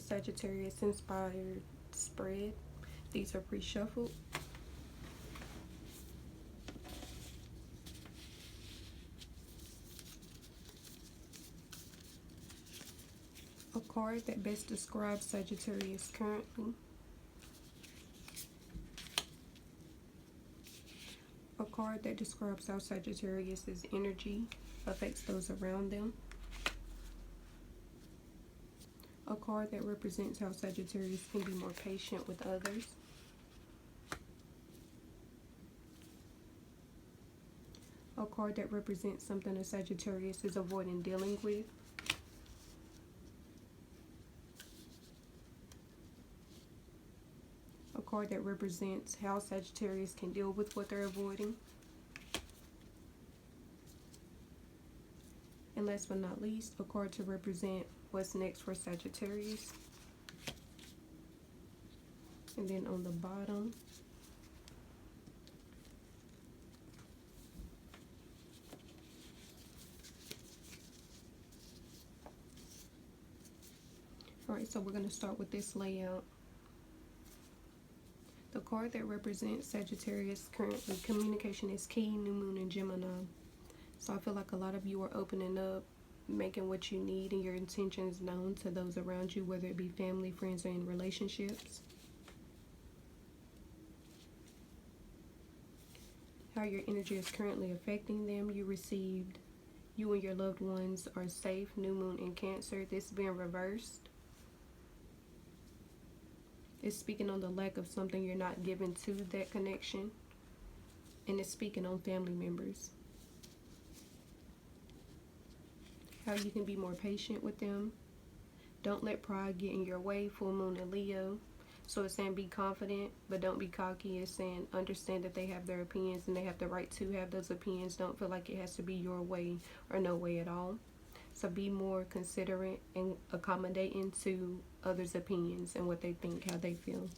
Sagittarius inspired spread. These are pre-shuffled. A card that best describes Sagittarius currently. A card that describes how Sagittarius's energy affects those around them. A card that represents how Sagittarius can be more patient with others. A card that represents something a Sagittarius is avoiding dealing with. A card that represents how Sagittarius can deal with what they're avoiding. And last but not least, a card to represent what's next for Sagittarius. And then on the bottom, alright, so we're going to start with this layout. The card that represents Sagittarius currently, communication is key, new moon in Gemini. So I feel like a lot of you are opening up, making what you need and your intentions known to those around you, whether it be family, friends, or in relationships. How your energy is currently affecting them. You and your loved ones are safe, new moon in Cancer. This being reversed. It's speaking on the lack of something you're not given to that connection. And it's speaking on family members. How you can be more patient with them. Don't let pride get in your way. Full moon in Leo. So it's saying be confident, but don't be cocky. It's saying understand that they have their opinions and they have the right to have those opinions. Don't feel like it has to be your way or no way at all. So be more considerate and accommodating to others' opinions and what they think, how they feel.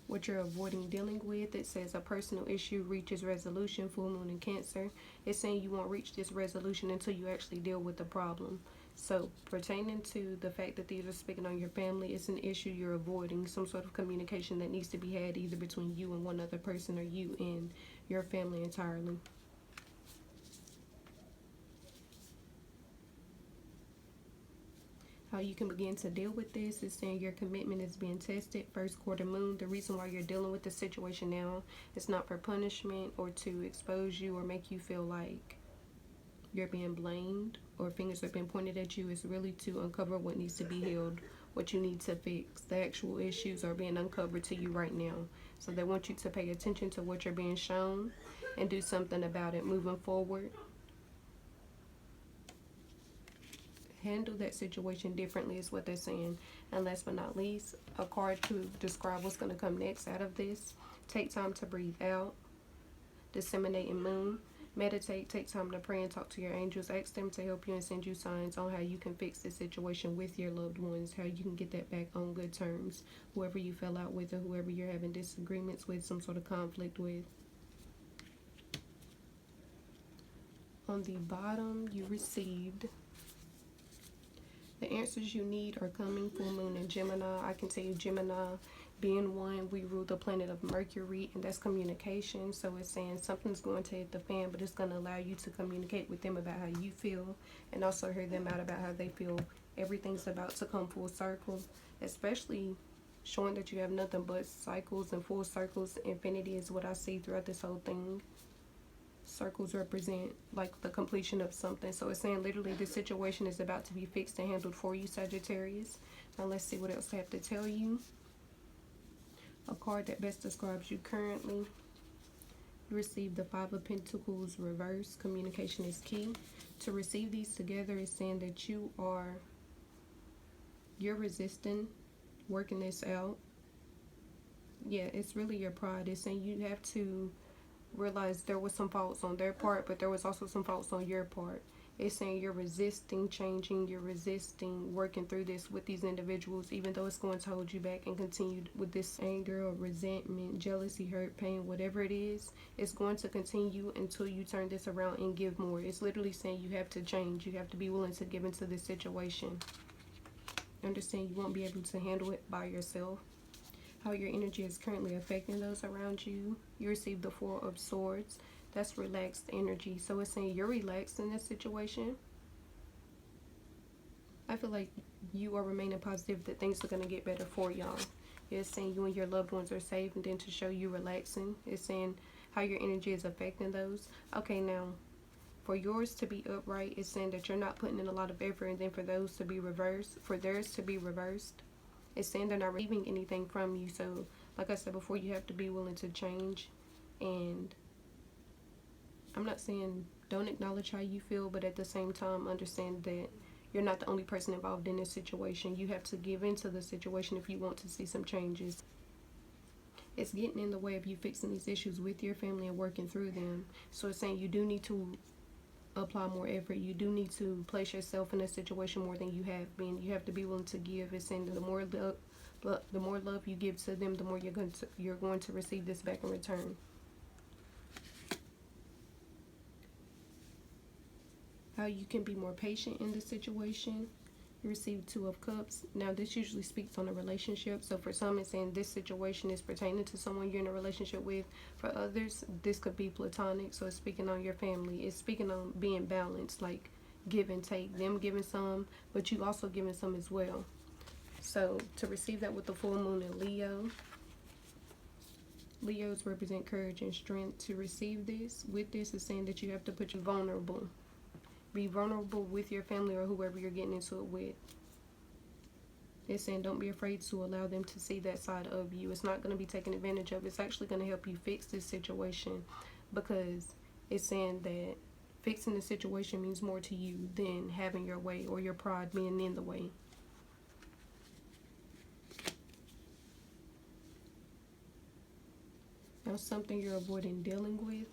What you're avoiding dealing with, it says a personal issue reaches resolution, full moon in Cancer. It's saying you won't reach this resolution until you actually deal with the problem. So pertaining to the fact that these are speaking on your family, it's an issue you're avoiding, some sort of communication that needs to be had either between you and one other person or you and your family entirely. How you can begin to deal with this is saying your commitment is being tested. First quarter moon. The reason why you're dealing with the situation now is not for punishment or to expose you or make you feel like you're being blamed or fingers are being pointed at you. It's really to uncover what needs to be healed, what you need to fix. The actual issues are being uncovered to you right now. So they want you to pay attention to what you're being shown and do something about it moving forward. Handle that situation differently is what they're saying. And last but not least, a card to describe what's going to come next out of this. Take time to breathe out. Disseminating moon. Meditate, take time to pray and talk to your angels. Ask them to help you and send you signs on how you can fix this situation with your loved ones, how you can get that back on good terms. Whoever you fell out with or whoever you're having disagreements with, some sort of conflict with. On the bottom, you received the answers you need are coming. Full moon in Gemini. I can tell you Gemini being one, we rule the planet of Mercury, and that's communication. So it's saying something's going to hit the fan, but it's going to allow you to communicate with them about how you feel and also hear them out about how they feel. Everything's about to come full circle, especially showing that you have nothing but cycles and full circles. Infinity is what I see throughout this whole thing. Circles represent like the completion of something. So it's saying literally the situation is about to be fixed and handled for you, Sagittarius. Now let's see what else I have to tell you. A card that best describes you currently. You receive the Five of Pentacles reverse. Communication is key. To receive these together is saying that you're resisting working this out. Yeah, it's really your pride. It's saying you have to realize there was some faults on their part, but there was also some faults on your part. It's saying you're resisting changing, you're resisting working through this with these individuals, even though it's going to hold you back and continue with this anger or resentment, jealousy, hurt, pain, whatever it is. It's going to continue until you turn this around and give more. It's literally saying you have to change. You have to be willing to give into this situation. Understand you won't be able to handle it by yourself. How your energy is currently affecting those around you. You receive the Four of Swords. That's relaxed energy. So it's saying you're relaxed in this situation. I feel like you are remaining positive that things are going to get better for y'all. It's saying you and your loved ones are safe, and then to show you relaxing. It's saying how your energy is affecting those. Okay, now, for yours to be upright, it's saying that you're not putting in a lot of effort, and then for those to be reversed, for theirs to be reversed, it's saying they're not receiving anything from you. So, like I said before, you have to be willing to change. And I'm not saying don't acknowledge how you feel, but at the same time, understand that you're not the only person involved in this situation. You have to give into the situation if you want to see some changes. It's getting in the way of you fixing these issues with your family and working through them. So it's saying you do need to apply more effort. You do need to place yourself in a situation more than you have been. You have to be willing to give. It's saying the more love you give to them, the more you're going to receive this back in return. How you can be more patient in this situation. You receive Two of Cups. Now this usually speaks on a relationship. So for some, it's saying this situation is pertaining to someone you're in a relationship with. For others, this could be platonic. So it's speaking on your family. It's speaking on being balanced, like give and take. Them giving some, but you also giving some as well. So to receive that with the full moon in Leo. Leos represent courage and strength. To receive this, with this is saying that you have to put you vulnerable. Be vulnerable with your family or whoever you're getting into it with. It's saying don't be afraid to allow them to see that side of you. It's not going to be taken advantage of. It's actually going to help you fix this situation, because it's saying that fixing the situation means more to you than having your way or your pride being in the way. Now something you're avoiding dealing with.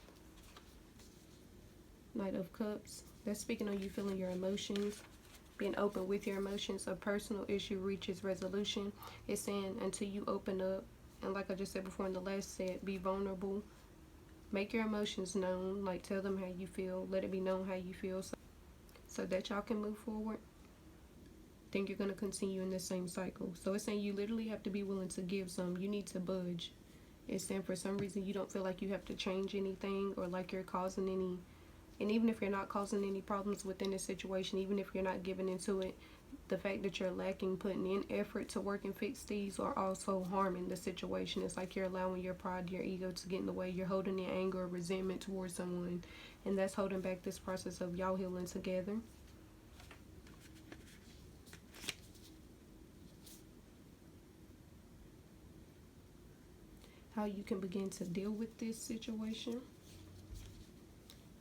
Knight of Cups. That's speaking on you feeling your emotions, being open with your emotions. A personal issue reaches resolution. It's saying until you open up, and like I just said before in the last set, be vulnerable. Make your emotions known, like tell them how you feel. Let it be known how you feel so that y'all can move forward. Then you're going to continue in the same cycle. So it's saying you literally have to be willing to give some. You need to budge. It's saying for some reason you don't feel like you have to change anything, or like you're causing any. And even if you're not causing any problems within the situation, even if you're not giving into it, the fact that you're lacking putting in effort to work and fix these are also harming the situation. It's like you're allowing your pride, your ego to get in the way. You're holding in anger or resentment towards someone, and that's holding back this process of y'all healing together. How you can begin to deal with this situation.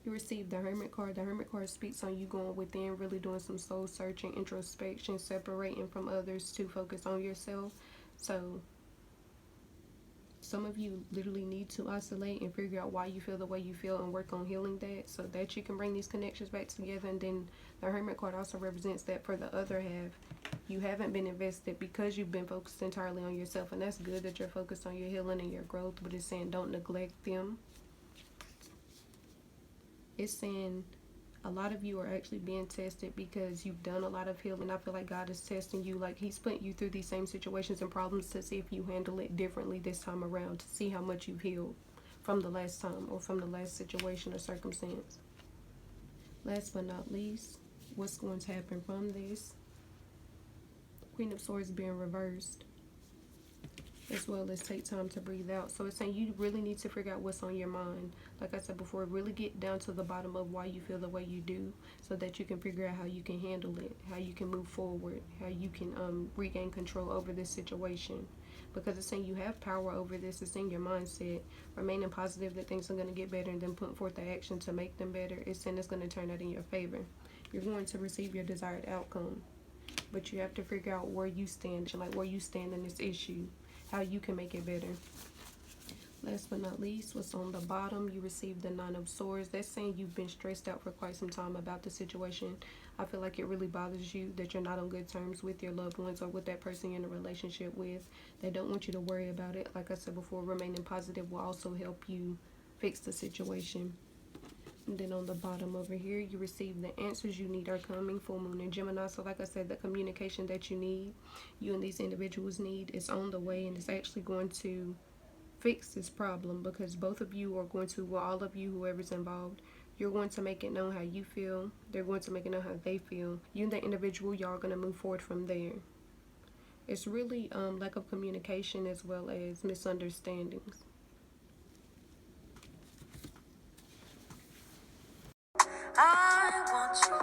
You receive the Hermit card. The Hermit card speaks on you going within, really doing some soul searching, introspection, separating from others to focus on yourself. So some of you literally need to isolate and figure out why you feel the way you feel and work on healing that, so that you can bring these connections back together. And then the Hermit card also represents that for the other half, you haven't been invested because you've been focused entirely on yourself. And that's good that you're focused on your healing and your growth, but it's saying don't neglect them. It's saying a lot of you are actually being tested because you've done a lot of healing. I feel like God is testing you, like he's putting you through these same situations and problems to see if you handle it differently this time around, to see how much you've healed from the last time or from the last situation or circumstance. Last but not least, what's going to happen from this? Queen of Swords being reversed, as well as take time to breathe out. So it's saying you really need to figure out what's on your mind. Like I said before, really get down to the bottom of why you feel the way you do, so that you can figure out how you can handle it, how you can move forward, how you can regain control over this situation. Because it's saying you have power over this. It's in your mindset, remaining positive that things are going to get better, and then putting forth the action to make them better. It's saying it's going to turn out in your favor. You're going to receive your desired outcome, but you have to figure out where you stand, like where you stand in this issue, how you can make it better. Last but not least, what's on the bottom, you received the 9 of Swords. That's saying you've been stressed out for quite some time about the situation. I feel like it really bothers you that you're not on good terms with your loved ones or with that person you're in a relationship with. They don't want you to worry about it. Like I said before, remaining positive will also help you fix the situation. And then on the bottom over here, you receive the answers you need are coming. Full moon in Gemini. So like I said, the communication that you need, you and these individuals need, is on the way, and it's actually going to fix this problem, because both of you are going to, well, all of you, whoever's involved, you're going to make it known how you feel. They're going to make it known how they feel. You and the individual, y'all are going to move forward from there. It's really lack of communication as well as misunderstandings. I want you